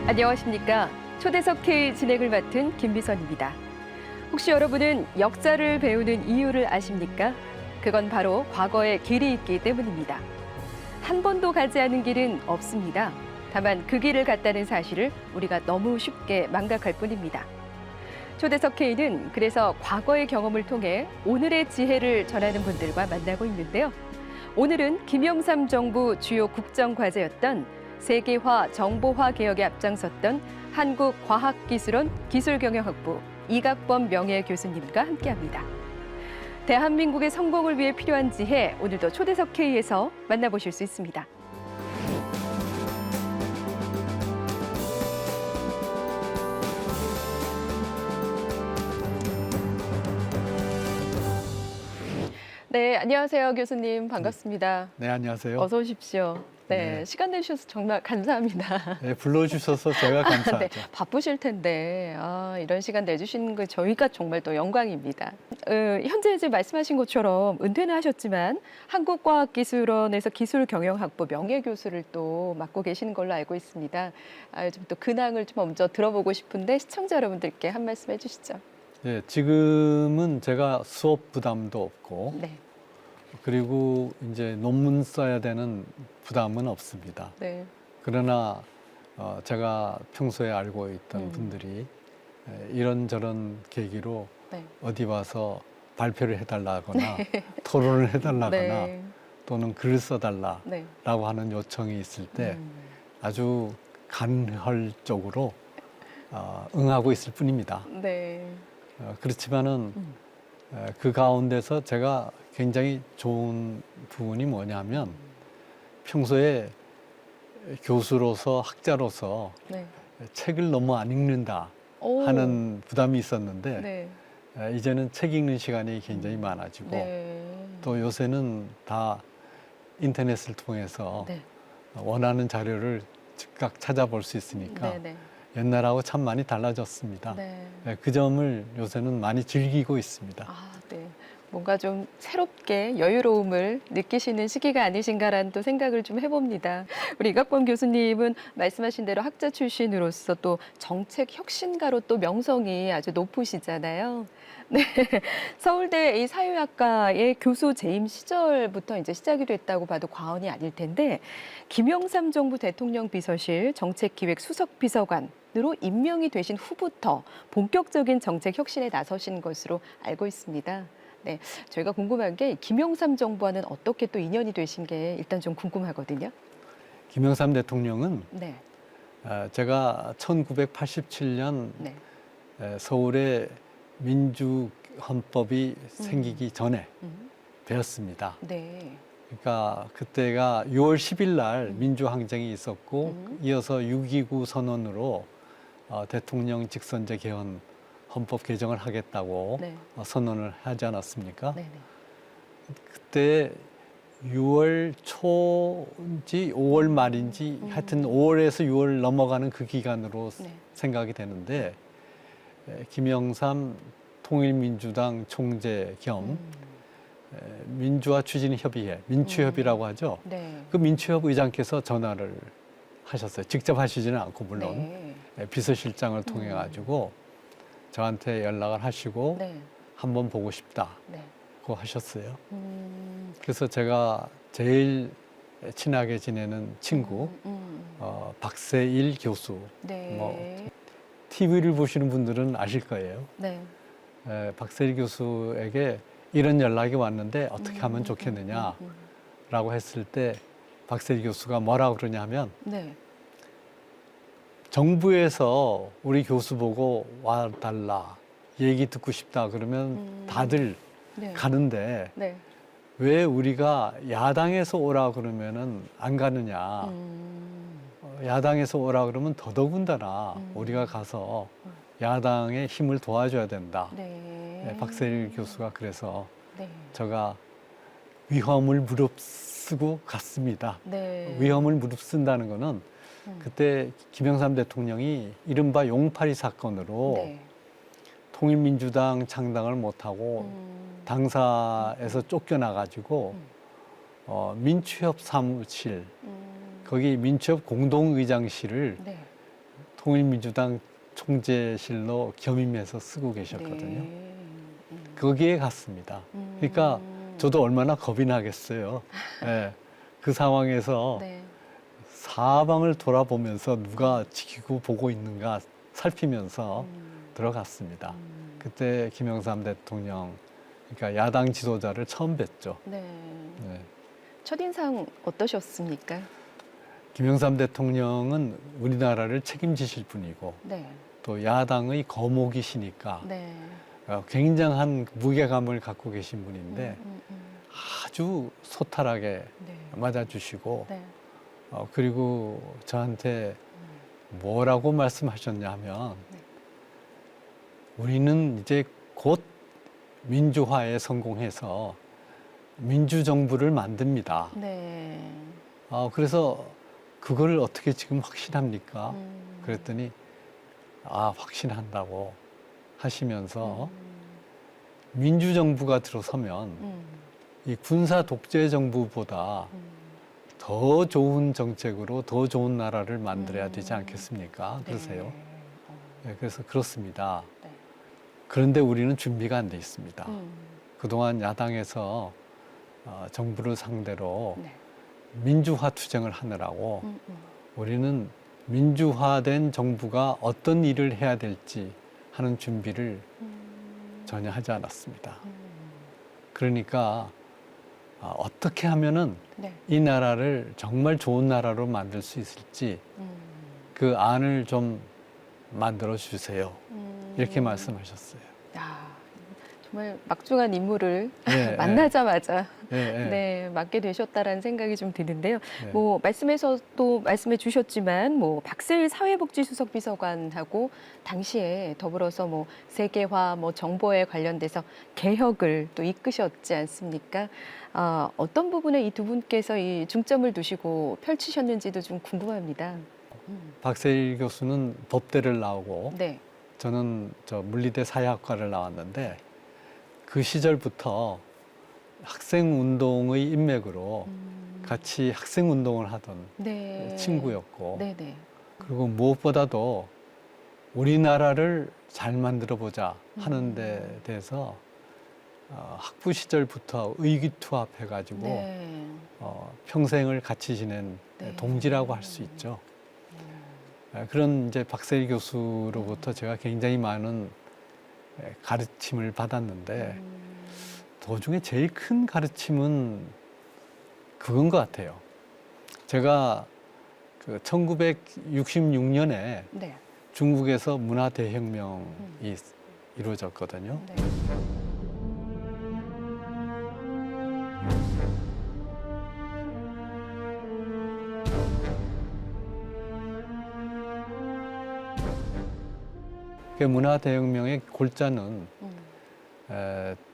안녕하십니까. 초대석 K 진행을 맡은 김미선입니다. 혹시 여러분은 역사를 배우는 이유를 아십니까? 그건 바로 과거에 길이 있기 때문입니다. 한 번도 가지 않은 길은 없습니다. 다만 그 길을 갔다는 사실을 우리가 너무 쉽게 망각할 뿐입니다. 초대석 K는 그래서 과거의 경험을 통해 오늘의 지혜를 전하는 분들과 만나고 있는데요. 오늘은 김영삼 정부 주요 국정과제였던 세계화, 정보화 개혁에 앞장섰던 한국과학기술원 기술경영학부 이각범 명예교수님과 함께합니다. 대한민국의 성공을 위해 필요한 지혜, 오늘도 초대석 K에서 만나보실 수 있습니다. 네, 안녕하세요, 교수님. 반갑습니다. 네, 안녕하세요. 어서 오십시오. 네, 네. 시간 내주셔서 정말 감사합니다. 네, 불러주셔서 제가 감사하죠. 네, 바쁘실 텐데 이런 시간 내주시는 거 저희가 정말 또 영광입니다. 현재 이제 말씀하신 것처럼 은퇴는 하셨지만 한국과학기술원에서 기술경영학부 명예교수를 또 맡고 계시는 걸로 알고 있습니다. 좀 또 근황을 좀 먼저 들어보고 싶은데 시청자 여러분들께 한 말씀 해주시죠. 네, 지금은 제가 수업 부담도 없고 네, 그리고 이제 논문 써야 되는 부담은 없습니다. 네, 그러나 제가 평소에 알고 있던 분들이 이런저런 계기로 네, 어디 와서 발표를 해달라거나 토론을 해달라거나 네, 또는 글을 써달라라고 네. 하는 요청이 있을 때 아주 간헐적으로 응하고 있을 뿐입니다. 네. 그렇지만은 그 가운데서 제가 굉장히 좋은 부분이 뭐냐면 평소에 교수로서 학자로서 네. 책을 너무 안 읽는다 오. 하는 부담이 있었는데 네. 이제는 책 읽는 시간이 굉장히 많아지고 네. 또 요새는 다 인터넷을 통해서 네. 원하는 자료를 즉각 찾아볼 수 있으니까 네. 네. 옛날하고 참 많이 달라졌습니다. 네. 그 점을 요새는 많이 즐기고 있습니다. 네. 뭔가 좀 새롭게 여유로움을 느끼시는 시기가 아니신가라는 또 생각을 좀 해봅니다. 우리 이각범 교수님은 말씀하신 대로 학자 출신으로서 또 정책 혁신가로 또 명성이 아주 높으시잖아요. 네. 서울대 이 사회학과의 교수 재임 시절부터 이제 시작이 됐다고 봐도 과언이 아닐 텐데 김영삼 정부 대통령 비서실 정책기획 수석비서관으로 임명이 되신 후부터 본격적인 정책 혁신에 나서신 것으로 알고 있습니다. 네, 저희가 궁금한 게 김영삼 정부와는 어떻게 또 인연이 되신 게 일단 좀 궁금하거든요. 김영삼 대통령은 네, 제가 1987년 네, 서울에 민주헌법이 생기기 전에 되었습니다. 네, 그러니까 그때가 6월 10일 날 민주항쟁이 있었고 이어서 6.29 선언으로 대통령 직선제 개헌 헌법 개정을 하겠다고 네. 선언을 하지 않았습니까? 네, 네. 그때 6월 초인지 5월 말인지 하여튼 5월에서 6월 넘어가는 그 기간으로 네. 생각이 되는데 김영삼 통일민주당 총재 겸 민주화 추진협의회, 민추협이라고 하죠. 네. 그 민추협 의장께서 전화를 하셨어요. 직접 하시지는 않고 물론 네. 비서실장을 통해 가지고 저한테 연락을 하시고 네. 한번 보고 싶다고 네. 하셨어요. 그래서 제가 제일 친하게 지내는 친구 박세일 교수, 네. 뭐 TV를 보시는 분들은 아실 거예요. 네. 박세일 교수에게 이런 연락이 왔는데 어떻게 하면 좋겠느냐라고 했을 때 박세일 교수가 뭐라고 그러냐면 네. 정부에서 우리 교수 보고 와달라, 얘기 듣고 싶다 그러면 다들 네. 가는데 네. 왜 우리가 야당에서 오라 그러면은 안 가느냐. 야당에서 오라 그러면 더더군다나 우리가 가서 야당의 힘을 도와줘야 된다. 네. 박세일 교수가 그래서 네. 제가 위험을 무릅쓰고 갔습니다. 네. 위험을 무릅쓴다는 거는 그때 김영삼 대통령이 이른바 용파리 사건으로 네. 통일민주당 창당을 못하고 당사에서 쫓겨나가지고 민추협 사무실, 거기 민추협 공동의장실을 네. 통일민주당 총재실로 겸임해서 쓰고 계셨거든요. 네. 거기에 갔습니다. 그러니까 저도 얼마나 겁이 나겠어요. 예, 그 상황에서 네. 사방을 돌아보면서 누가 지키고 보고 있는가 살피면서 들어갔습니다. 그때 김영삼 대통령, 그러니까 야당 지도자를 처음 뵀죠. 네. 네. 첫인상 어떠셨습니까? 김영삼 대통령은 우리나라를 책임지실 분이고 네. 또 야당의 거목이시니까 네. 굉장한 무게감을 갖고 계신 분인데 음. 아주 소탈하게 네. 맞아주시고 네. 그리고 저한테 뭐라고 말씀하셨냐면 네. 우리는 이제 곧 민주화에 성공해서 민주정부를 만듭니다. 네. 그래서 그걸 어떻게 지금 확신합니까? 그랬더니 확신한다고 하시면서 민주정부가 들어서면 이 군사 독재 정부보다 더 좋은 정책으로 더 좋은 나라를 만들어야 되지 않겠습니까? 그러세요. 네, 그래서 그렇습니다. 네. 그런데 우리는 준비가 안 돼 있습니다. 그동안 야당에서 정부를 상대로 네. 민주화 투쟁을 하느라고 우리는 민주화된 정부가 어떤 일을 해야 될지 하는 준비를 전혀 하지 않았습니다. 그러니까 어떻게 하면은 네. 이 나라를 정말 좋은 나라로 만들 수 있을지 그 안을 좀 만들어 주세요. 이렇게 말씀하셨어요. 야, 정말 막중한 임무를 네, 만나자마자 네, 네. 네, 맡게 되셨다라는 생각이 좀 드는데요. 네. 뭐 말씀에서 또 말씀해 주셨지만 뭐 박세일 사회복지수석 비서관하고 당시에 더불어서 뭐 세계화, 뭐 정보에 관련돼서 개혁을 또 이끄셨지 않습니까? 어떤 부분에 이 두 분께서 이 중점을 두시고 펼치셨는지도 좀 궁금합니다. 박세일 교수는 법대를 나오고 네, 저는 저 물리대 사회학과를 나왔는데 그 시절부터 학생 운동의 인맥으로 같이 학생 운동을 하던 네, 친구였고 네, 네, 그리고 무엇보다도 우리나라를 잘 만들어 보자 하는 데 대해서 학부 시절부터 의기투합해 가지고 네. 평생을 같이 지낸 네. 동지라고 할 수 있죠. 그런 이제 박세일 교수로부터 제가 굉장히 많은 가르침을 받았는데 도중에 제일 큰 가르침은 그건 것 같아요. 제가 그 1966년에 네. 중국에서 문화 대혁명이 이루어졌거든요. 네. 그 문화 대혁명의 골자는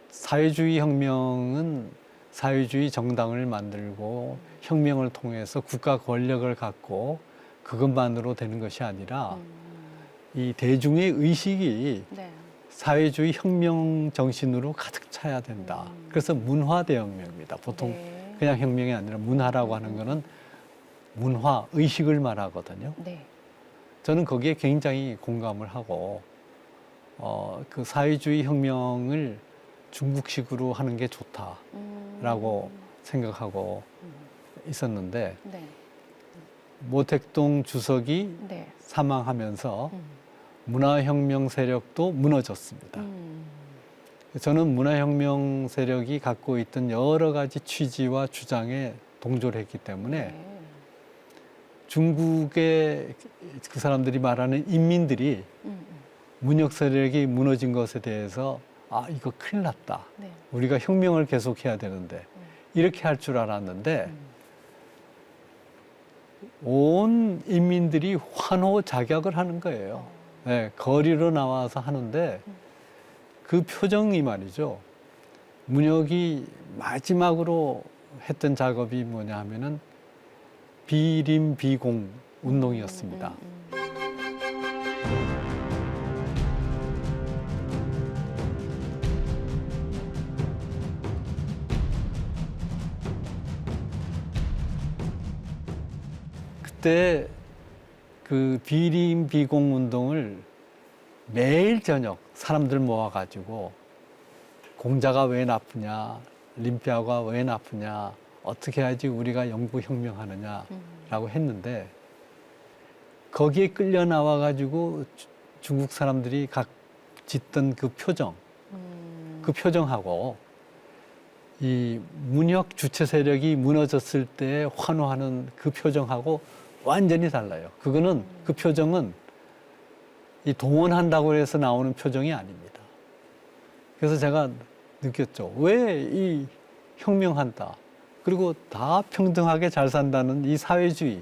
사회주의 혁명은 사회주의 정당을 만들고 혁명을 통해서 국가 권력을 갖고 그것만으로 되는 것이 아니라 이 대중의 의식이 네. 사회주의 혁명 정신으로 가득 차야 된다. 그래서 문화 대혁명입니다. 보통 네. 그냥 혁명이 아니라 문화라고 하는 거는 문화, 의식을 말하거든요. 네. 저는 거기에 굉장히 공감을 하고 그 사회주의 혁명을 중국식으로 하는 게 좋다라고 생각하고 있었는데 네. 모택동 주석이 네. 사망하면서 문화혁명 세력도 무너졌습니다. 저는 문화혁명 세력이 갖고 있던 여러 가지 취지와 주장에 동조를 했기 때문에 네. 중국의 그 사람들이 말하는 인민들이 문혁 세력이 무너진 것에 대해서 이거 큰일 났다. 네. 우리가 혁명을 계속해야 되는데 이렇게 할 줄 알았는데 온 인민들이 환호작약을 하는 거예요. 네, 거리로 나와서 하는데 그 표정이 말이죠. 문혁이 마지막으로 했던 작업이 뭐냐 하면은 비림비공 운동이었습니다. 그때 그 비림 비공 운동을 매일 저녁 사람들 모아가지고 공자가 왜 나쁘냐, 림피아가 왜 나쁘냐, 어떻게 해야지 우리가 영구 혁명하느냐라고 했는데 거기에 끌려 나와가지고 중국 사람들이 각 짓던 그 표정, 그 표정하고 이 문혁 주체 세력이 무너졌을 때 환호하는 그 표정하고 완전히 달라요. 그거는 그 표정은 이 동원한다고 해서 나오는 표정이 아닙니다. 그래서 제가 느꼈죠. 왜 이 혁명한다. 그리고 다 평등하게 잘 산다는 이 사회주의.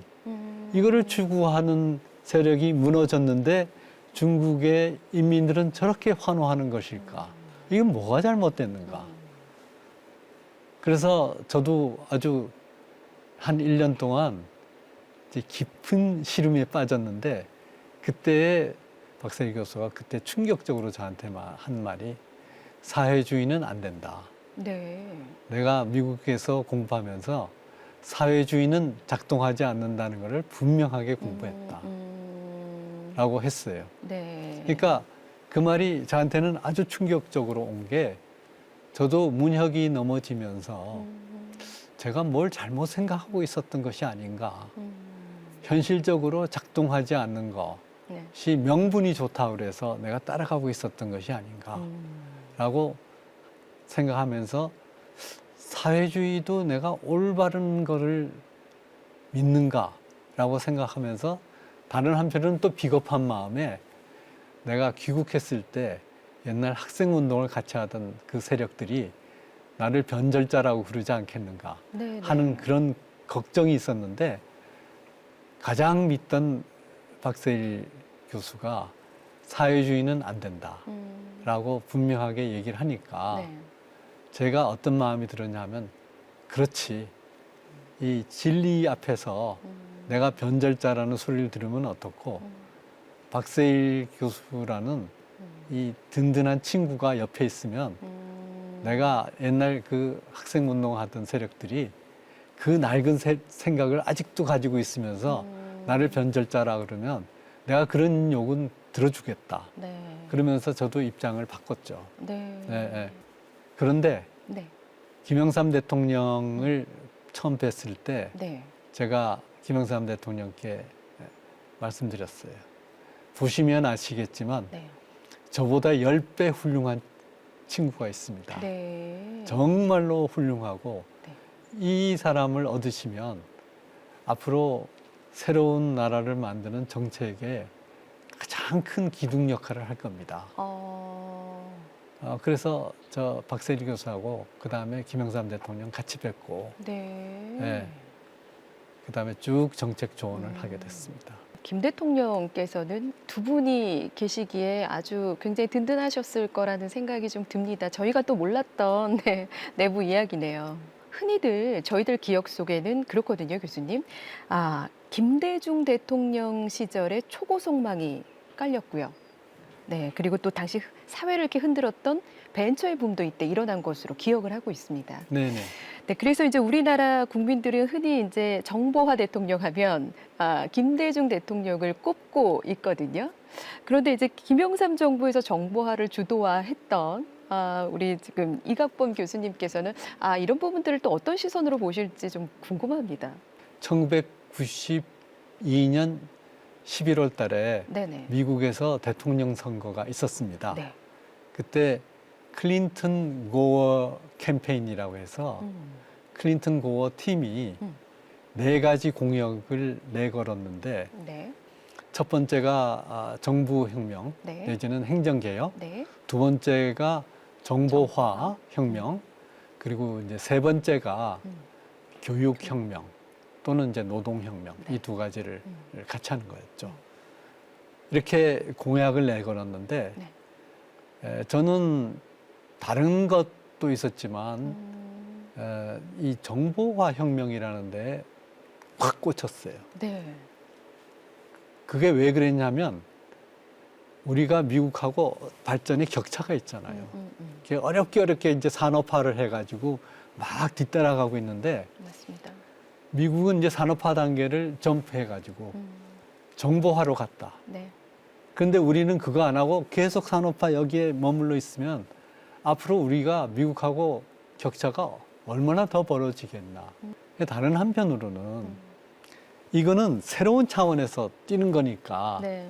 이거를 추구하는 세력이 무너졌는데 중국의 인민들은 저렇게 환호하는 것일까? 이건 뭐가 잘못됐는가? 그래서 저도 아주 한 1년 동안 이제 깊은 시름에 빠졌는데 그때 박세리 교수가 그때 충격적으로 저한테 한 말이 사회주의는 안 된다. 네. 내가 미국에서 공부하면서 사회주의는 작동하지 않는다는 것을 분명하게 공부했다. 라고 했어요. 네. 그러니까 그 말이 저한테는 아주 충격적으로 온 게 저도 문혁이 넘어지면서 제가 뭘 잘못 생각하고 있었던 것이 아닌가. 현실적으로 작동하지 않는 것이 명분이 좋다고 그래서 내가 따라가고 있었던 것이 아닌가라고 생각하면서 사회주의도 내가 올바른 거를 믿는가라고 생각하면서 다른 한편으로는 또 비겁한 마음에 내가 귀국했을 때 옛날 학생운동을 같이 하던 그 세력들이 나를 변절자라고 부르지 않겠는가 하는 그런 걱정이 있었는데 가장 믿던 박세일 교수가 사회주의는 안 된다라고 분명하게 얘기를 하니까 제가 어떤 마음이 들었냐 하면 그렇지. 이 진리 앞에서 내가 변절자라는 소리를 들으면 어떻고 박세일 교수라는 이 든든한 친구가 옆에 있으면 내가 옛날 그 학생운동 하던 세력들이 그 낡은 생각을 아직도 가지고 있으면서 나를 변절자라 그러면 내가 그런 욕은 들어주겠다. 그러면서 저도 입장을 바꿨죠. 그런데 김영삼 대통령을 처음 뵀을 때 제가 김영삼 대통령께 말씀드렸어요. 보시면 아시겠지만 저보다 10배 훌륭한 친구가 있습니다. 정말로 훌륭하고 이 사람을 얻으시면 앞으로 새로운 나라를 만드는 정책에 가장 큰 기둥 역할을 할 겁니다. 그래서 저 박세리 교수하고 그 다음에 김영삼 대통령 같이 뵙고 그 다음에 쭉 정책 조언을 하게 됐습니다. 김 대통령께서는 두 분이 계시기에 아주 굉장히 든든하셨을 거라는 생각이 좀 듭니다. 저희가 또 몰랐던 내부 이야기네요. 흔히들 저희들 기억 속에는 그렇거든요, 교수님. 김대중 대통령 시절에 초고속망이 깔렸고요. 그리고 또 당시 사회를 이렇게 흔들었던 벤처의 붐도 이때 일어난 것으로 기억을 하고 있습니다. 그래서 이제 우리나라 국민들은 흔히 이제 정보화 대통령 하면 김대중 대통령을 꼽고 있거든요. 그런데 이제 김영삼 정부에서 정보화를 주도화했던 우리 지금 이각범 교수님께서는 이런 부분들을 또 어떤 시선으로 보실지 좀 궁금합니다. 1992년 11월 달에 미국에서 대통령 선거가 있었습니다. 그때 클린턴 고어 캠페인이라고 해서 클린턴 고어 팀이 4가지 공약을 내걸었는데 첫 번째가 정부혁명 내지는 행정개혁, 두 번째가 정보화 혁명, 그리고 이제 세 번째가 교육혁명 또는 이제 노동혁명 이 2가지를 같이 하는 거였죠. 이렇게 공약을 내걸었는데 저는 다른 것도 있었지만 이 정보화 혁명이라는 데 확 꽂혔어요. 그게 왜 그랬냐면 우리가 미국하고 발전의 격차가 있잖아요. 어렵게 이제 산업화를 해가지고 막 뒤따라가고 있는데 미국은 이제 산업화 단계를 점프해가지고 정보화로 갔다. 네. 그런데 우리는 그거 안 하고 계속 산업화 여기에 머물러 있으면 앞으로 우리가 미국하고 격차가 얼마나 더 벌어지겠나. 다른 한편으로는 이거는 새로운 차원에서 뛰는 거니까 네.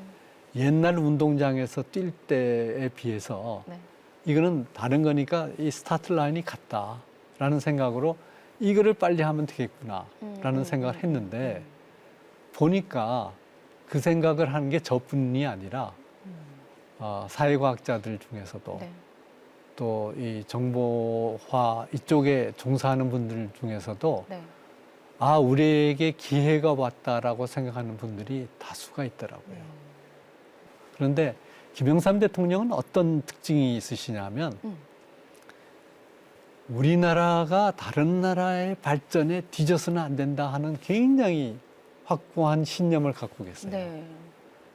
옛날 운동장에서 뛸 때에 비해서 네. 이거는 다른 거니까 이 스타트 라인이 같다라는 생각으로 이거를 빨리 하면 되겠구나라는 생각을 했는데 보니까 그 생각을 하는 게 저뿐이 아니라 사회과학자들 중에서도 네. 또 이 정보화 이쪽에 종사하는 분들 중에서도 네. 아, 우리에게 기회가 왔다라고 생각하는 분들이 다수가 있더라고요. 그런데 김영삼 대통령은 어떤 특징이 있으시냐면 우리나라가 다른 나라의 발전에 뒤져서는 안 된다 하는 굉장히 확고한 신념을 갖고 계세요. 네.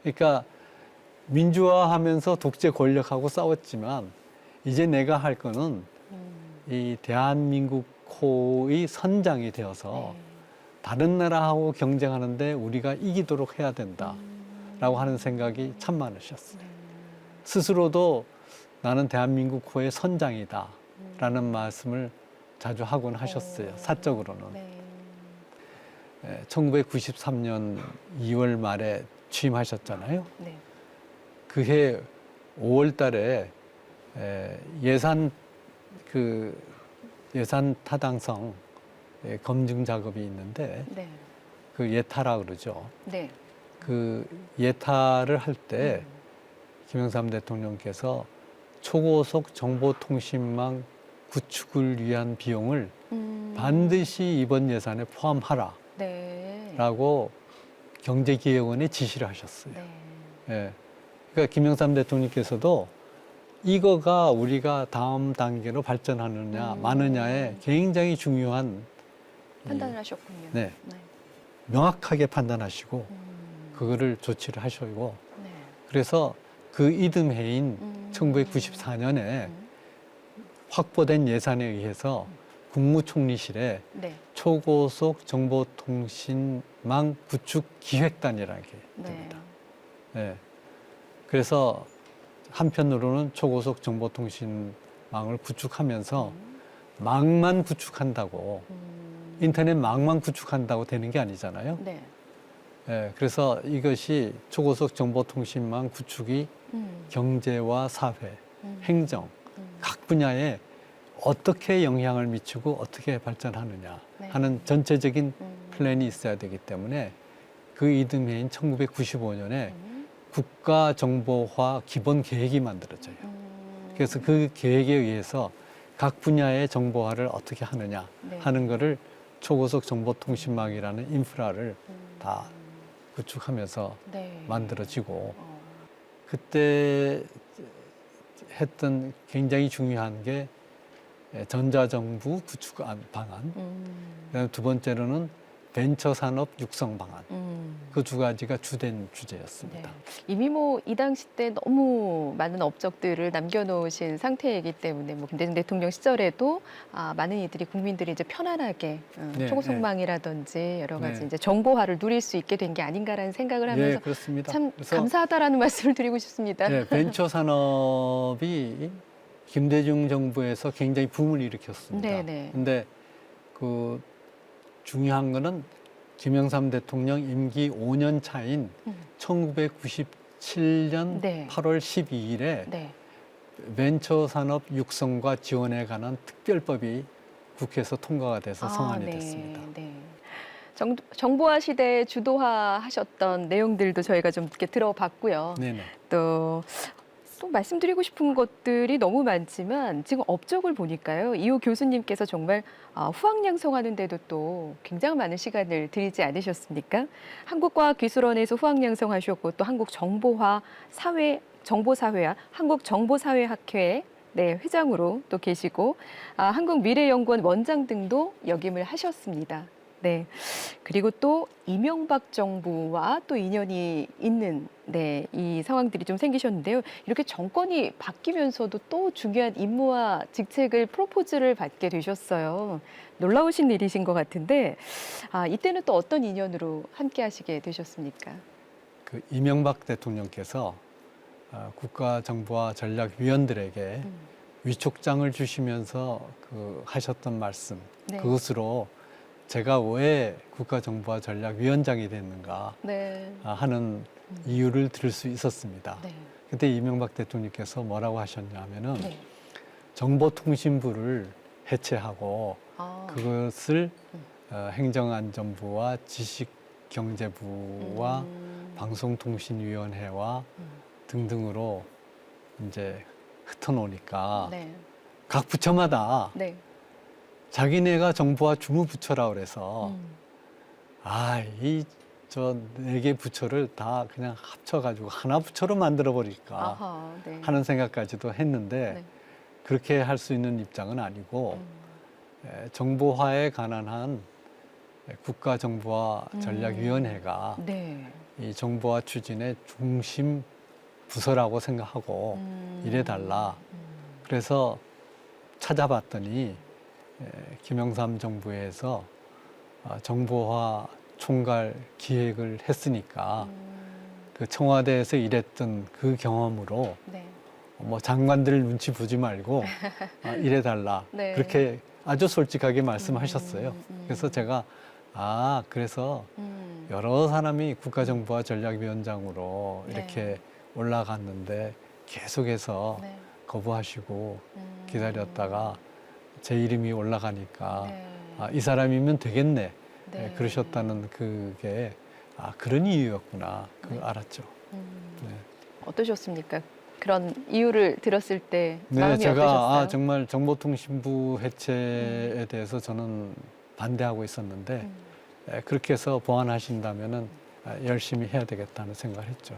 그러니까 민주화하면서 독재 권력하고 싸웠지만 이제 내가 할 거는 이 대한민국호의 선장이 되어서 다른 나라하고 경쟁하는데 우리가 이기도록 해야 된다라고 하는 생각이 참 많으셨어요. 스스로도 나는 대한민국호의 선장이다라는 말씀을 자주 하곤 하셨어요. 사적으로는. 네. 1993년 2월 말에 취임하셨잖아요. 네. 그해 5월 달에 예산 타당성 검증 작업이 있는데 네. 그 예타라 그러죠. 네. 그 예타를 할 때 김영삼 대통령께서 초고속 정보통신망 구축을 위한 비용을 반드시 이번 예산에 포함하라라고 네. 경제기획원에 지시를 하셨어요. 네. 예. 그러니까 김영삼 대통령께서도 이거가 우리가 다음 단계로 발전하느냐 마느냐에 굉장히 중요한 판단을 하셨군요. 네. 명확하게 판단하시고 그거를 조치를 하시고 네. 그래서 그 이듬해인 1994년에 확보된 예산에 의해서 국무총리실에 네. 초고속 정보통신망 구축 기획단이라는 게 네. 됩니다. 네. 그래서 한편으로는 초고속 정보통신망을 구축하면서 망만 구축한다고 인터넷 망만 구축한다고 되는 게 아니잖아요. 네. 예, 그래서 이것이 초고속 정보통신망 구축이 경제와 사회, 행정 각 분야에 어떻게 영향을 미치고 어떻게 발전하느냐 네. 하는 전체적인 플랜이 있어야 되기 때문에 그 이듬해인 1995년에 국가정보화 기본 계획이 만들어져요. 그래서 그 계획에 의해서 각 분야의 정보화를 어떻게 하느냐 네. 하는 거를 초고속 정보통신망이라는 인프라를 다 구축하면서 네. 만들어지고 그때 했던 굉장히 중요한 게 전자정부 구축 방안, 그다음에 두 번째로는 벤처산업 육성 방안. 그 두 가지가 주된 주제였습니다. 네. 이미 뭐 이 당시 때 너무 많은 업적들을 남겨놓으신 상태이기 때문에 뭐 김대중 대통령 시절에도 많은 이들이 국민들이 이제 편안하게 네, 초고속망이라든지 여러 가지 네. 이제 정보화를 누릴 수 있게 된 게 아닌가라는 생각을 하면서 네, 그렇습니다. 참 그래서 감사하다라는 말씀을 드리고 싶습니다. 네, 벤처산업이 김대중 정부에서 굉장히 붐을 일으켰습니다. 네네. 근데 그 중요한 거는 김영삼 대통령 임기 5년 차인 1997년 네. 8월 12일에 네. 벤처산업 육성과 지원에 관한 특별법이 국회에서 통과가 돼서 성안이 네. 됐습니다. 네. 정보화 시대에 주도하셨던 내용들도 저희가 좀 이렇게 들어봤고요. 네네. 또 말씀드리고 싶은 것들이 너무 많지만 지금 업적을 보니까요. 이호 교수님께서 정말 후학양성하는데도 또 굉장히 많은 시간을 들이지 않으셨습니까? 한국과학기술원에서 후학양성하셨고 또 정보사회와 한국정보사회학회 회장으로 또 계시고 한국미래연구원 원장 등도 역임을 하셨습니다. 네. 그리고 또 이명박 정부와 또 인연이 있는 이 상황들이 좀 생기셨는데요. 이렇게 정권이 바뀌면서도 또 중요한 임무와 직책을 프로포즈를 받게 되셨어요. 놀라우신 일이신 것 같은데 이때는 또 어떤 인연으로 함께 하시게 되셨습니까? 그 이명박 대통령께서 국가정보화 전략위원들에게 위촉장을 주시면서 그 하셨던 말씀, 네. 그것으로 제가 왜 국가정보화 전략위원장이 됐는가 네. 하는 이유를 들을 수 있었습니다. 네. 그때 이명박 대통령께서 뭐라고 하셨냐면은 네. 정보통신부를 해체하고 아. 그것을 행정안전부와 지식경제부와 방송통신위원회와 등등으로 이제 흩어놓으니까 네. 각 부처마다 네. 자기네가 정부와 주무부처라 그래서 이 저 네 개 부처를 다 그냥 합쳐가지고 하나 부처로 만들어 버릴까 아하. 네. 하는 생각까지도 했는데 네. 그렇게 할 수 있는 입장은 아니고 정보화에 관한 한 국가정보화 전략위원회가 네. 이 정보화 추진의 중심 부서라고 생각하고 이래달라. 그래서 찾아봤더니 김영삼 정부에서 정보화 총괄 기획을 했으니까 그 청와대에서 일했던 그 경험으로 네. 뭐 장관들 눈치 보지 말고 이래달라. 네. 그렇게 아주 솔직하게 말씀하셨어요. 그래서 제가 그래서 여러 사람이 국가정보화 전략위원장으로 네. 이렇게 올라갔는데 계속해서 네. 거부하시고 기다렸다가 제 이름이 올라가니까 네. 이 사람이면 되겠네. 네. 그러셨다는 그게 그런 이유였구나. 그걸 네. 알았죠. 음. 네. 어떠셨습니까? 그런 이유를 들었을 때 네, 마음이 제가 어떠셨어요? 정말 정보통신부 해체에 대해서 저는 반대하고 있었는데 그렇게 해서 보완하신다면은 열심히 해야 되겠다는 생각을 했죠.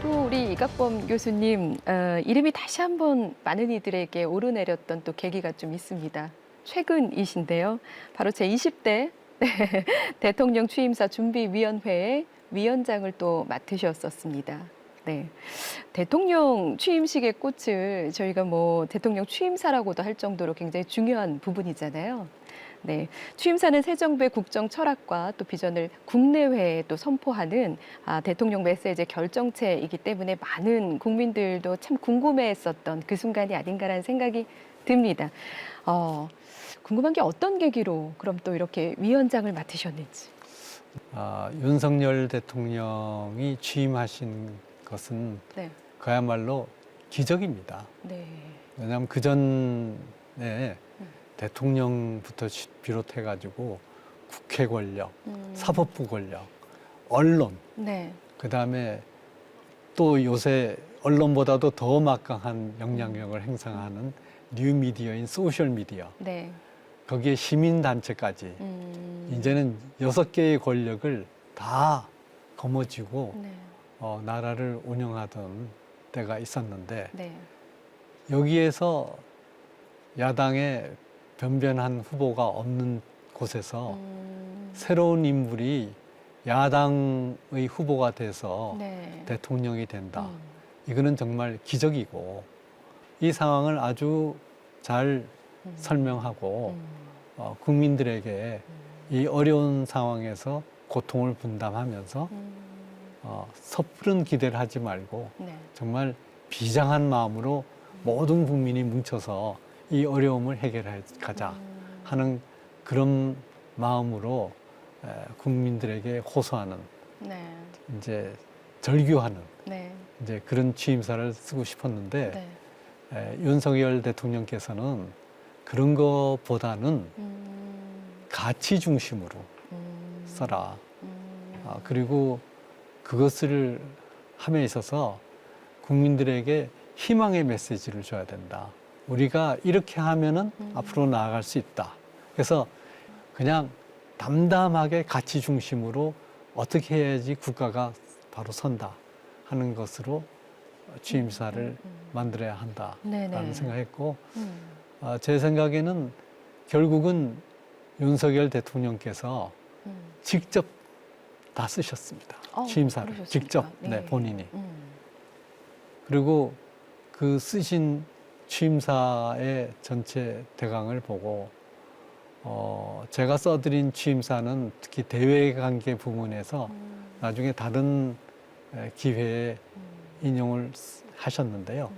또 우리 이각범 교수님 이름이 다시 한번 많은 이들에게 오르내렸던 또 계기가 좀 있습니다. 최근이신데요. 바로 제20대 대통령 취임사 준비위원회의 위원장을 또 맡으셨었습니다. 네. 대통령 취임식의 꽃을 저희가 뭐 대통령 취임사라고도 할 정도로 굉장히 중요한 부분이잖아요. 네. 취임사는 새 정부의 국정 철학과 또 비전을 국내외에 또 선포하는 대통령 메시지의 결정체이기 때문에 많은 국민들도 참 궁금해했었던 그 순간이 아닌가라는 생각이 듭니다. 궁금한 게 어떤 계기로 그럼 또 이렇게 위원장을 맡으셨는지. 윤석열 대통령이 취임하신 것은 네. 그야말로 기적입니다. 네. 왜냐하면 그 전에 대통령부터 비롯해가지고 국회 권력, 사법부 권력, 언론, 네. 그다음에 또 요새 언론보다도 더 막강한 영향력을 행사하는 뉴미디어인 소셜미디어, 네. 거기에 시민단체까지 이제는 6개의 권력을 다 거머쥐고 네. 나라를 운영하던 때가 있었는데 네. 여기에서 야당의 변변한 후보가 없는 곳에서 새로운 인물이 야당의 후보가 돼서 네. 대통령이 된다. 이거는 정말 기적이고 이 상황을 아주 잘 설명하고 국민들에게 이 어려운 상황에서 고통을 분담하면서 섣부른 기대를 하지 말고 네. 정말 비장한 마음으로 모든 국민이 뭉쳐서 이 어려움을 해결해 가자 하는 그런 마음으로 국민들에게 호소하는 네. 이제 절규하는 네. 이제 그런 취임사를 쓰고 싶었는데 네. 윤석열 대통령께서는 그런 것보다는 가치 중심으로 써라. 그리고 그것을 함에 있어서 국민들에게 희망의 메시지를 줘야 된다. 우리가 이렇게 하면은 앞으로 나아갈 수 있다. 그래서 그냥 담담하게 가치 중심으로 어떻게 해야지 국가가 바로 선다 하는 것으로 취임사를 만들어야 한다라는 네네. 생각했고 제 생각에는 결국은 윤석열 대통령께서 직접 다 쓰셨습니다. 취임사를 그러셨습니까? 직접 네. 본인이. 그리고 그 쓰신 취임사의 전체 대강을 보고 제가 써드린 취임사는 특히 대외관계 부분에서 나중에 다른 기회에 인용을 하셨는데요.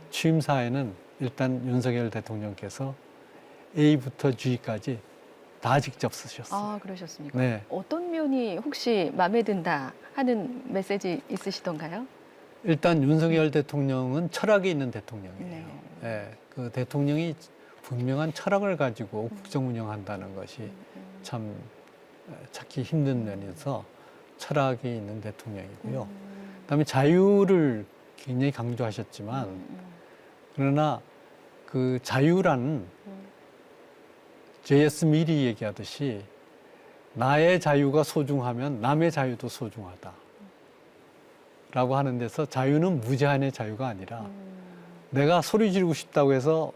취임사에는 일단 윤석열 대통령께서 A부터 G까지 다 직접 쓰셨어요. 아, 그러셨습니까? 네. 어떤 면이 혹시 마음에 든다 하는 메시지 있으시던가요? 일단 윤석열 대통령은 철학이 있는 대통령이에요. 네. 예, 그 대통령이 분명한 철학을 가지고 국정 운영한다는 것이 참 찾기 힘든 면에서 철학이 있는 대통령이고요. 그다음에 자유를 굉장히 강조하셨지만 그러나 그 자유라는 J.S. 밀이 얘기하듯이 나의 자유가 소중하면 남의 자유도 소중하다. 라고 하는 데서 자유는 무제한의 자유가 아니라 내가 소리 지르고 싶다고 해서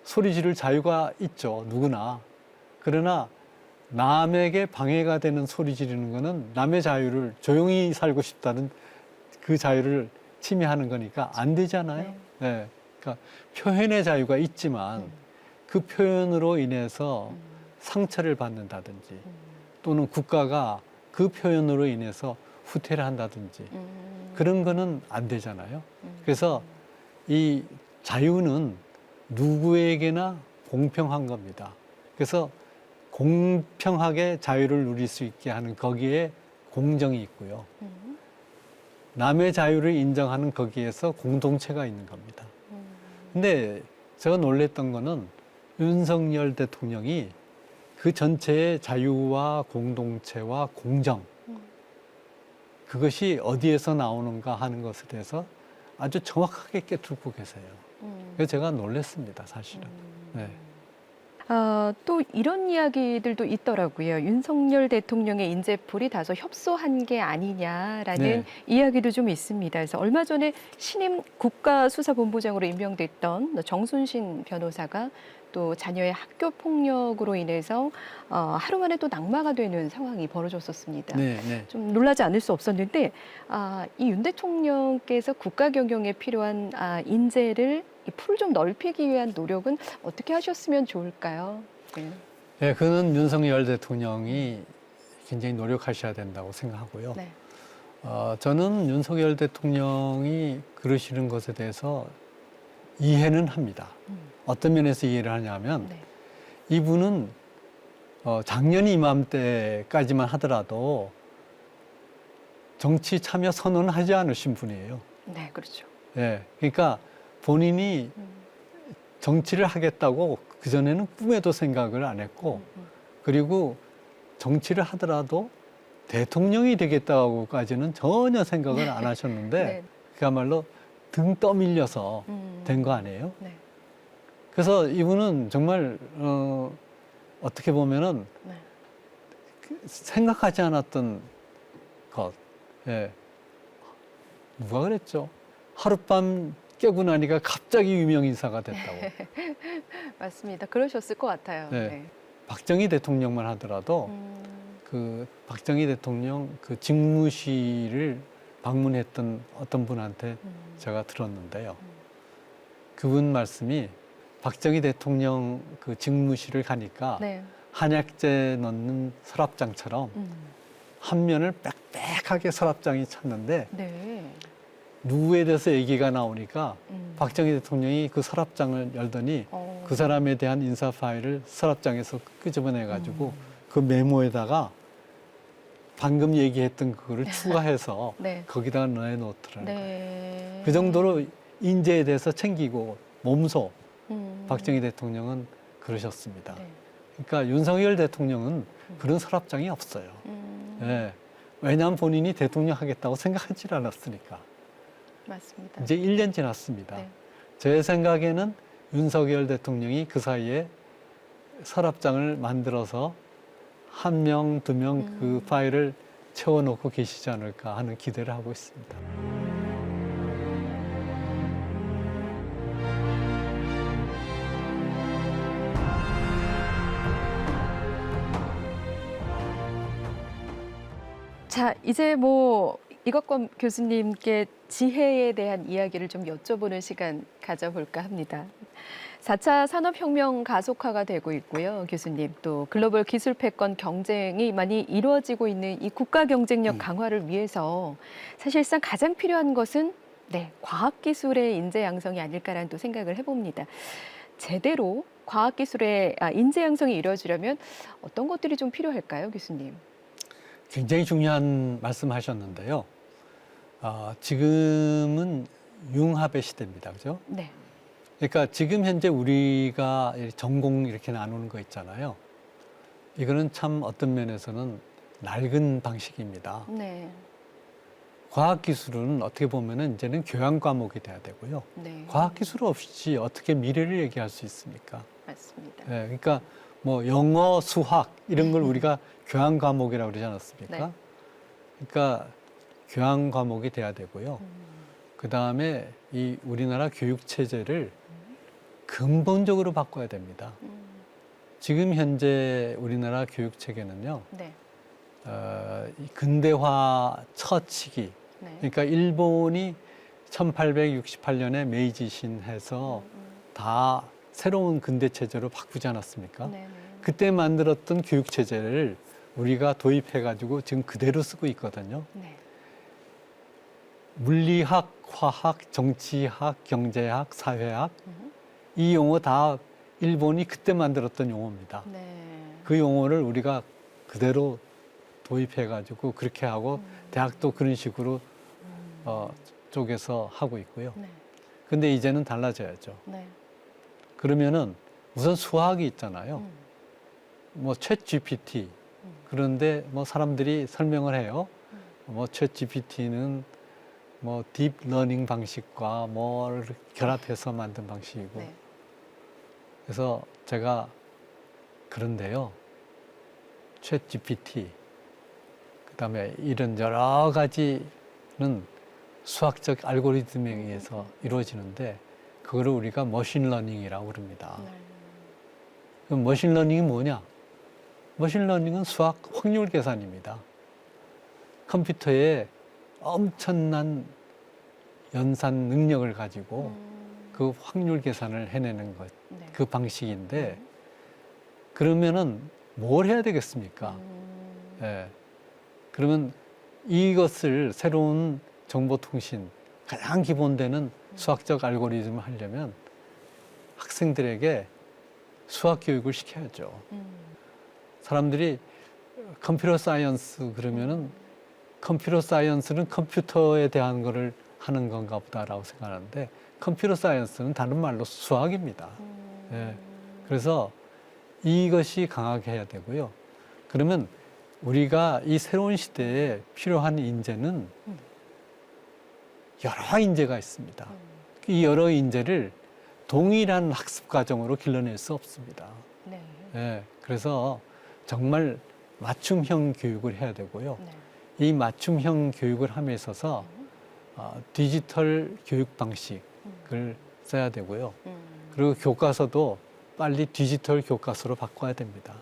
소리 지를 자유가 있죠. 누구나. 그러나 남에게 방해가 되는 소리 지르는 거는 남의 자유를 조용히 살고 싶다는 그 자유를 침해하는 거니까 안 되잖아요. 네. 네. 그러니까 표현의 자유가 있지만 그 표현으로 인해서 상처를 받는다든지 또는 국가가 그 표현으로 인해서 후퇴를 한다든지 그런 거는 안 되잖아요. 그래서 이 자유는 누구에게나 공평한 겁니다. 그래서 공평하게 자유를 누릴 수 있게 하는 거기에 공정이 있고요. 남의 자유를 인정하는 거기에서 공동체가 있는 겁니다. 근데 제가 놀랬던 거는 윤석열 대통령이 그 전체의 자유와 공동체와 공정 그것이 어디에서 나오는가 하는 것에 대해서 아주 정확하게 꿰뚫고 계세요. 그래서 제가 놀랐습니다, 사실은. 네. 또 이런 이야기들도 있더라고요. 윤석열 대통령의 인재풀이 다소 협소한 게 아니냐라는 네. 이야기도 좀 있습니다. 그래서 얼마 전에 신임 국가수사본부장으로 임명됐던 정순신 변호사가 또 자녀의 학교 폭력으로 인해서 하루 만에 또 낙마가 되는 상황이 벌어졌었습니다. 네, 네. 좀 놀라지 않을 수 없었는데 이 윤 대통령께서 국가 경영에 필요한 인재를 이 풀을 좀 넓히기 위한 노력은 어떻게 하셨으면 좋을까요? 네. 네, 그는 윤석열 대통령이 굉장히 노력하셔야 된다고 생각하고요. 네. 저는 윤석열 대통령이 그러시는 것에 대해서 이해는 합니다. 어떤 면에서 이해를 하냐면 네. 이분은 작년 이맘때까지만 하더라도 정치 참여 선언을 하지 않으신 분이에요. 네, 그렇죠. 예, 그러니까 본인이 정치를 하겠다고 그전에는 꿈에도 생각을 안 했고 그리고 정치를 하더라도 대통령이 되겠다고까지는 전혀 생각을 안 하셨는데 네. 그야말로 등 떠밀려서 된 거 아니에요? 네. 그래서 이분은 정말 어떻게 보면은 네. 생각하지 않았던 것. 예. 누가 그랬죠? 하룻밤 깨고 나니까 갑자기 유명 인사가 됐다고. 맞습니다. 그러셨을 것 같아요. 네. 네. 박정희 대통령만 하더라도 그 박정희 대통령 그 직무실을 방문했던 어떤 분한테 제가 들었는데요. 그분 말씀이 박정희 대통령 그 직무실을 가니까 네. 한약재 넣는 서랍장처럼 한 면을 빽빽하게 서랍장이 찼는데 네. 누구에 대해서 얘기가 나오니까 박정희 대통령이 그 서랍장을 열더니 그 사람에 대한 인사 파일을 서랍장에서 끄집어내가지고 그 메모에다가 방금 얘기했던 그거를 추가해서 네. 거기다가 넣어놓더라고요. 네. 그 정도로 인재에 대해서 챙기고 몸소 박정희 대통령은 그러셨습니다. 네. 그러니까 윤석열 대통령은 그런 서랍장이 없어요. 예. 왜냐하면 본인이 대통령 하겠다고 생각하지 않았으니까. 맞습니다. 이제 1년 지났습니다. 네. 제 생각에는 윤석열 대통령이 그 사이에 서랍장을 만들어서 한 명, 두 명 그 파일을 채워놓고 계시지 않을까 하는 기대를 하고 있습니다. 자, 이제 뭐 이것권 교수님께 지혜에 대한 이야기를 좀 여쭤보는 시간 가져볼까 합니다. 4차 산업혁명 가속화가 되고 있고요, 교수님. 또 글로벌 기술 패권 경쟁이 많이 이루어지고 있는 이 국가 경쟁력 강화를 위해서 사실상 가장 필요한 것은 과학기술의 인재 양성이 아닐까라는 또 생각을 해봅니다. 제대로 과학기술의 인재 양성이 이루어지려면 어떤 것들이 좀 필요할까요, 교수님? 굉장히 중요한 말씀하셨는데요. 지금은 융합의 시대입니다, 그죠? 네. 그러니까 지금 현재 우리가 전공 이렇게 나누는 거 있잖아요. 이거는 참 어떤 면에서는 낡은 방식입니다. 네. 과학기술은 어떻게 보면은 이제는 교양 과목이 돼야 되고요. 네. 과학기술 없이 어떻게 미래를 얘기할 수 있습니까? 맞습니다. 네, 그러니까 뭐 영어, 수학 이런 걸 우리가 교양 과목이라고 그러지 않았습니까? 네. 그러니까 교양 과목이 돼야 되고요. 그 다음에 이 우리나라 교육 체제를 근본적으로 바꿔야 됩니다. 지금 현재 우리나라 교육 체계는요, 네. 이 근대화 처치기, 네. 그러니까 일본이 1868년에 메이지신해서 다 새로운 근대 체제로 바꾸지 않았습니까? 네. 네. 그때 만들었던 교육 체제를 우리가 도입해가지고 지금 그대로 쓰고 있거든요. 네. 물리학, 화학, 정치학, 경제학, 사회학 이 용어 다 일본이 그때 만들었던 용어입니다. 네. 그 용어를 우리가 그대로 도입해가지고 그렇게 하고 대학도 그런 식으로 쪽에서 하고 있고요. 네. 근데 이제는 달라져야죠. 네. 그러면은 우선 수학이 있잖아요. 뭐 챗 GPT 그런데 뭐 사람들이 설명을 해요. 뭐 챗 GPT는 뭐 딥 러닝 방식과 뭘 결합해서 만든 방식이고. 네. 그래서 제가 그런데요. 챗 GPT 그다음에 이런 여러 가지는 수학적 알고리즘에 의해서 이루어지는데 그거를 우리가 머신러닝이라고 그럽니다. 네. 그럼 머신러닝이 뭐냐? 머신러닝은 수학 확률 계산입니다. 컴퓨터에 엄청난 연산 능력을 가지고 그 확률 계산을 해내는 것, 네. 그 방식인데 그러면은 뭘 해야 되겠습니까? 예. 그러면 이것을 새로운 정보통신 가장 기본되는 수학적 알고리즘을 하려면 학생들에게 수학 교육을 시켜야죠. 사람들이 컴퓨터 사이언스 그러면은 컴퓨터 사이언스는 컴퓨터에 대한 거를 하는 건가 보다라고 생각하는데 컴퓨터 사이언스는 다른 말로 수학입니다. 예. 그래서 이것이 강하게 해야 되고요. 그러면 우리가 이 새로운 시대에 필요한 인재는 여러 인재가 있습니다. 이 여러 인재를 동일한 학습 과정으로 길러낼 수 없습니다. 네. 예. 그래서 정말 맞춤형 교육을 해야 되고요. 네. 이 맞춤형 교육을 함에 있어서 디지털 교육 방식을 써야 되고요. 그리고 교과서도 빨리 디지털 교과서로 바꿔야 됩니다.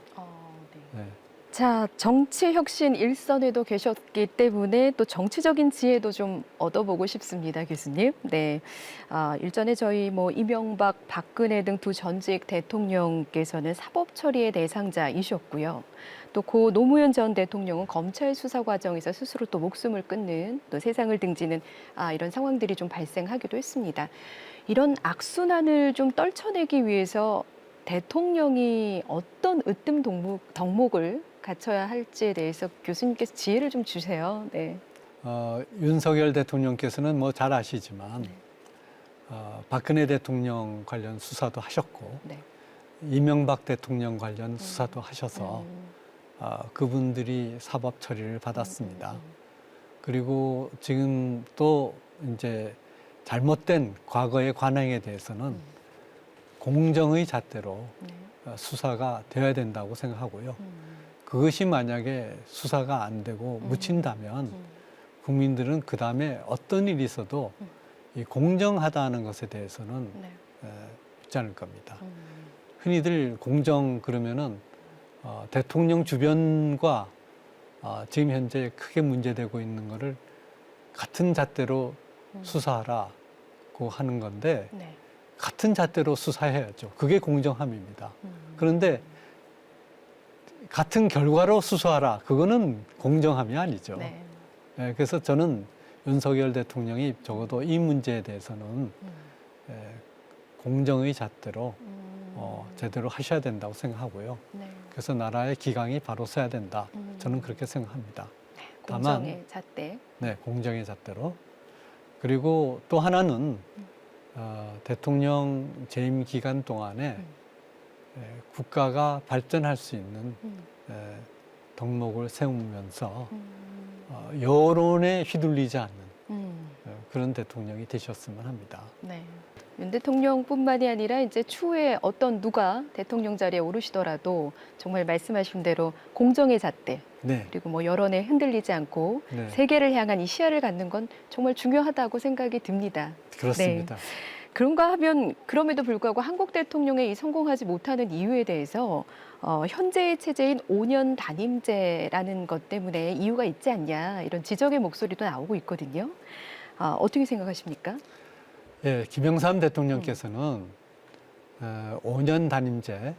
네. 네. 자, 정치 혁신 일선에도 계셨기 때문에 또 정치적인 지혜도 좀 얻어보고 싶습니다, 교수님. 네. 일전에 저희 뭐 이명박, 박근혜 등 두 전직 대통령께서는 사법 처리의 대상자이셨고요. 또 고 노무현 전 대통령은 검찰 수사 과정에서 스스로 또 목숨을 끊는 또 세상을 등지는 이런 상황들이 좀 발생하기도 했습니다. 이런 악순환을 좀 떨쳐내기 위해서 대통령이 어떤 으뜸 덕목을 갖춰야 할지에 대해서 교수님께서 지혜를 좀 주세요. 네. 윤석열 대통령께서는 뭐 잘 아시지만 네. 박근혜 대통령 관련 수사도 하셨고 네. 이명박 대통령 관련 수사도 하셔서 그분들이 사법 처리를 받았습니다. 그리고 지금 또 이제 잘못된 과거의 관행에 대해서는 공정의 잣대로 수사가 되어야 된다고 생각하고요. 그것이 만약에 수사가 안 되고 묻힌다면 국민들은 그 다음에 어떤 일이 있어도 이 공정하다는 것에 대해서는 묻지 않을 겁니다. 흔히들 공정 그러면은 대통령 주변과 지금 현재 크게 문제되고 있는 거를 같은 잣대로 수사하라고 하는 건데 네. 같은 잣대로 수사해야죠. 그게 공정함입니다. 그런데 같은 결과로 수사하라. 그거는 공정함이 아니죠. 네. 예, 그래서 저는 윤석열 대통령이 적어도 이 문제에 대해서는 예, 공정의 잣대로 제대로 하셔야 된다고 생각하고요. 네. 그래서 나라의 기강이 바로 서야 된다. 저는 그렇게 생각합니다. 공정의 잣대. 네, 공정의 잣대로. 그리고 또 하나는 대통령 재임 기간 동안에 국가가 발전할 수 있는 덕목을 세우면서 여론에 휘둘리지 않는 그런 대통령이 되셨으면 합니다. 네. 윤 대통령뿐만이 아니라 이제 추후에 어떤 누가 대통령 자리에 오르시더라도 정말 말씀하신 대로 공정의 잣대 네, 그리고 뭐 여론에 흔들리지 않고 네, 세계를 향한 이 시야를 갖는 건 정말 중요하다고 생각이 듭니다. 그렇습니다. 그런가 하면 그럼에도 불구하고 한국 대통령의 이 성공하지 못하는 이유에 대해서 현재의 체제인 5년 단임제라는 것 때문에 이유가 있지 않냐 이런 지적의 목소리도 나오고 있거든요. 어떻게 생각하십니까? 예, 김영삼 대통령께서는 5년 단임제가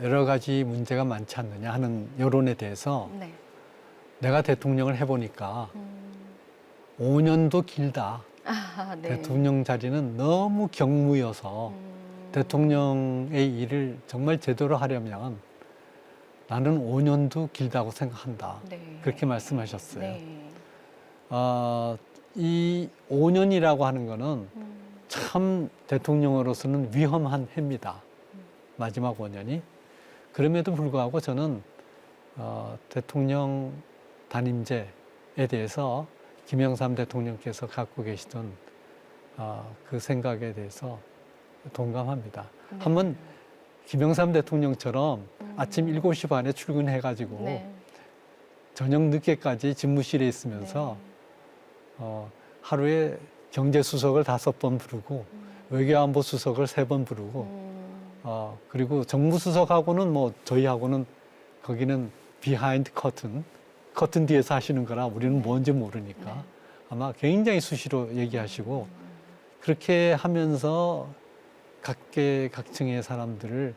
여러 가지 문제가 많지 않느냐 하는 여론에 대해서 네. 내가 대통령을 해보니까 5년도 길다. 아, 네. 대통령 자리는 너무 경무여서 대통령의 일을 정말 제대로 하려면 나는 5년도 길다고 생각한다. 네. 그렇게 말씀하셨어요. 네. 이 5년이라고 하는 거는 참 대통령으로서는 위험한 해입니다. 마지막 5년이. 그럼에도 불구하고 저는 대통령 단임제에 대해서 김영삼 대통령께서 갖고 계시던 그 생각에 대해서 동감합니다. 네. 한번 김영삼 대통령처럼 아침 7시 반에 출근해가지고 네. 저녁 늦게까지 집무실에 있으면서 하루에 경제수석을 5번 부르고 외교안보 수석을 3번 부르고 그리고 정무수석하고는 뭐 저희하고는 거기는 비하인드 커튼 뒤에서 하시는 거라 우리는 뭔지 모르니까 네. 아마 굉장히 수시로 얘기하시고 그렇게 하면서 각계각층의 사람들을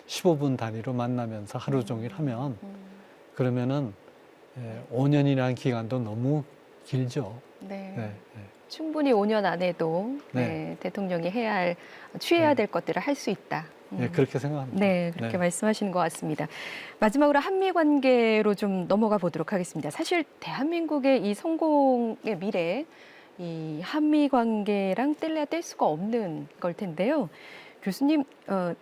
15분 단위로 만나면서 하루 종일 하면 그러면은 5년이라는 기간도 너무 길죠. 네. 네, 네. 충분히 5년 안에도 네. 대통령이 취해야 될 것들을 할 수 있다. 네, 그렇게 생각합니다. 네, 그렇게 네. 말씀하시는 것 같습니다. 마지막으로 한미 관계로 좀 넘어가 보도록 하겠습니다. 사실 대한민국의 이 성공의 미래, 이 한미 관계랑 뗄래야 뗄 수가 없는 걸 텐데요. 교수님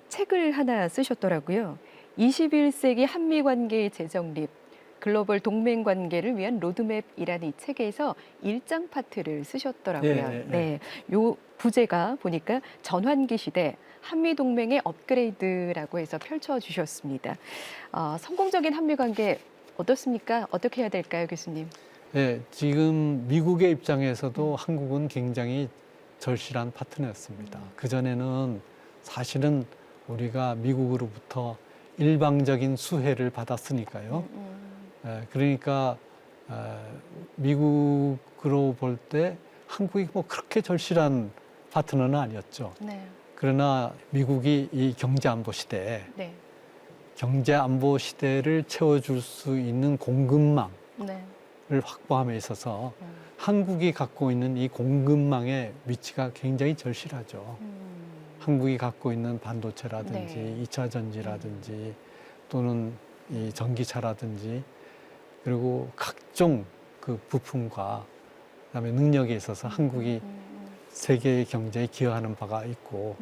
책을 하나 쓰셨더라고요. 21세기 한미 관계의 재정립, 글로벌 동맹 관계를 위한 로드맵이라는 이 책에서 일장 파트를 쓰셨더라고요. 네. 요 부제가 보니까 전환기 시대 한미 동맹의 업그레이드라고 해서 펼쳐주셨습니다. 성공적인 한미 관계 어떻습니까? 어떻게 해야 될까요, 교수님? 네, 지금 미국의 입장에서도 한국은 굉장히 절실한 파트너였습니다. 그전에는 사실은 우리가 미국으로부터 일방적인 수혜를 받았으니까요. 그러니까 미국으로 볼 때 한국이 뭐 그렇게 절실한 파트너는 아니었죠. 네. 그러나 미국이 이 경제안보 시대에 네. 경제안보 시대를 채워줄 수 있는 공급망을 네. 확보함에 있어서 한국이 갖고 있는 이 공급망의 위치가 굉장히 절실하죠. 한국이 갖고 있는 반도체라든지 네. 2차 전지라든지 또는 이 전기차라든지 그리고 각종 그 부품과 그다음에 능력에 있어서 한국이 세계 경제에 기여하는 바가 있고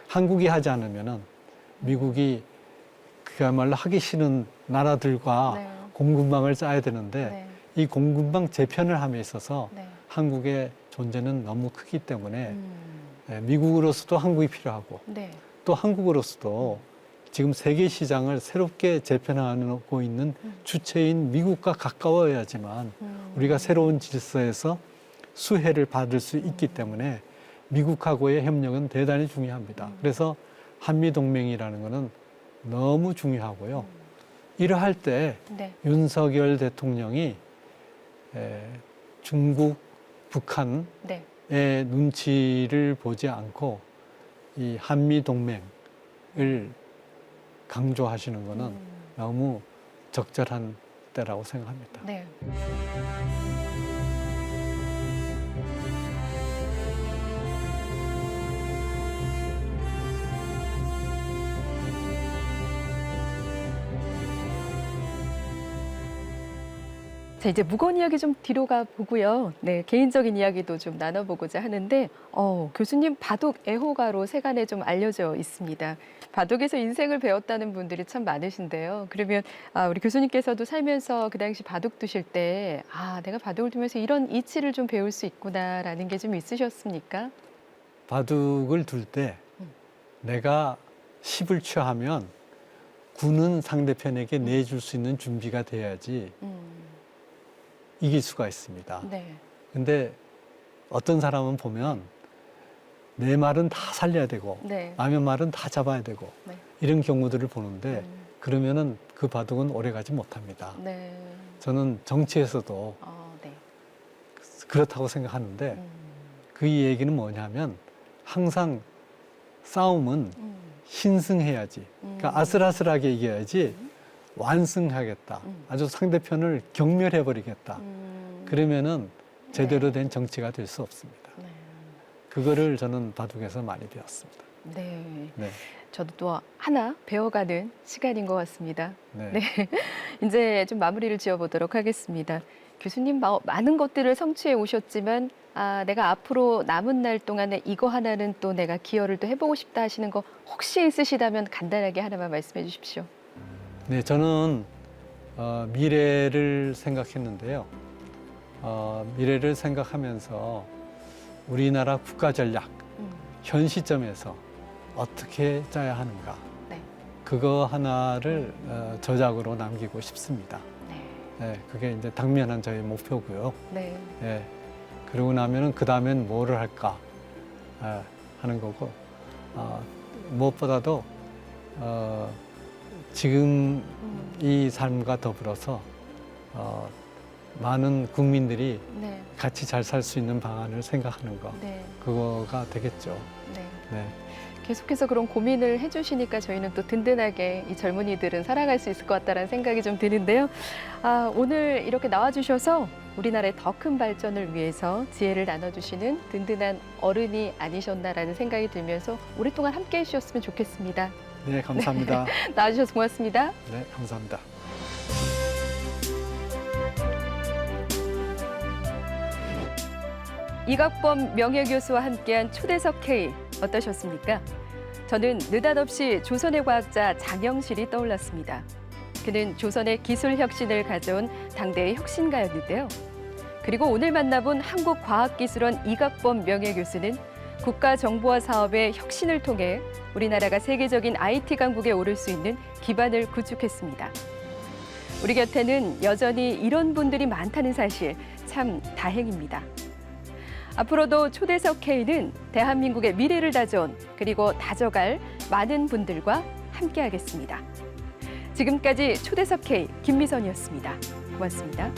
한국이 하지 않으면은 미국이 그야말로 하기 싫은 나라들과 네. 공급망을 짜야 되는데 네. 이 공급망 재편을 함에 있어서 네. 한국의 존재는 너무 크기 때문에 미국으로서도 한국이 필요하고 네. 또 한국으로서도 지금 세계 시장을 새롭게 재편하고 있는 주체인 미국과 가까워야지만 우리가 새로운 질서에서 수혜를 받을 수 있기 때문에 미국하고의 협력은 대단히 중요합니다. 그래서 한미동맹이라는 것은 너무 중요하고요. 이러할 때 네. 윤석열 대통령이 중국, 북한의 네. 눈치를 보지 않고 이 한미 동맹을 강조하시는 것은 너무 적절한 때라고 생각합니다. 네. 자, 이제 무거운 이야기 좀 뒤로 가 보고요. 네, 개인적인 이야기도 좀 나눠보고자 하는데, 교수님 바둑 애호가로 세간에 좀 알려져 있습니다. 바둑에서 인생을 배웠다는 분들이 참 많으신데요. 그러면 우리 교수님께서도 살면서 그 당시 바둑 두실 때, 내가 바둑을 두면서 이런 이치를 좀 배울 수 있구나라는 게 좀 있으셨습니까? 바둑을 둘 때 내가 십을 취하면 구는 상대편에게 내줄 수 있는 준비가 돼야지 이길 수가 있습니다. 네. 근데 어떤 사람은 보면 내 말은 다 살려야 되고 네. 남의 말은 다 잡아야 되고 네. 이런 경우들을 보는데 그러면은 그 바둑은 오래가지 못합니다. 네. 저는 정치에서도 네. 그렇다고 생각하는데 그 얘기는 뭐냐면 항상 싸움은 신승해야지. 그러니까 아슬아슬하게 이겨야지 완승하겠다. 아주 상대편을 경멸해버리겠다. 그러면은 제대로 된 정치가 될 수 없습니다. 네. 그거를 저는 바둑에서 많이 배웠습니다. 네. 네. 저도 또 하나 배워가는 시간인 것 같습니다. 네. 네. 이제 좀 마무리를 지어보도록 하겠습니다. 교수님 많은 것들을 성취해 오셨지만 내가 앞으로 남은 날 동안에 이거 하나는 또 내가 기여를 또 해보고 싶다 하시는 거 혹시 있으시다면 간단하게 하나만 말씀해 주십시오. 네, 저는 미래를 생각했는데요. 미래를 생각하면서 우리나라 국가 전략 현 시점에서 어떻게 짜야 하는가. 네. 그거 하나를 저작으로 남기고 싶습니다. 네. 네, 그게 이제 당면한 저의 목표고요. 네. 네, 그러고 나면은 그 다음엔 뭐를 할까 하는 거고 무엇보다도 지금 이 삶과 더불어서 많은 국민들이 네. 같이 잘 살 수 있는 방안을 생각하는 거 네. 그거가 되겠죠. 네. 네. 계속해서 그런 고민을 해주시니까 저희는 또 든든하게 이 젊은이들은 살아갈 수 있을 것 같다는 생각이 좀 드는데요. 오늘 이렇게 나와주셔서 우리나라의 더 큰 발전을 위해서 지혜를 나눠주시는 든든한 어른이 아니셨나라는 생각이 들면서 오랫동안 함께해 주셨으면 좋겠습니다. 네, 감사합니다. 나와주셔서 고맙습니다. 네, 감사합니다. 이각범 명예교수와 함께한 초대석 K 어떠셨습니까? 저는 느닷없이 조선의 과학자 장영실이 떠올랐습니다. 그는 조선의 기술 혁신을 가져온 당대의 혁신가였는데요. 그리고 오늘 만나본 한국과학기술원 이각범 명예교수는 국가정보화 사업의 혁신을 통해 우리나라가 세계적인 IT 강국에 오를 수 있는 기반을 구축했습니다. 우리 곁에는 여전히 이런 분들이 많다는 사실 참 다행입니다. 앞으로도 초대석 K는 대한민국의 미래를 다져온 그리고 다져갈 많은 분들과 함께하겠습니다. 지금까지 초대석 K 김미선이었습니다. 고맙습니다.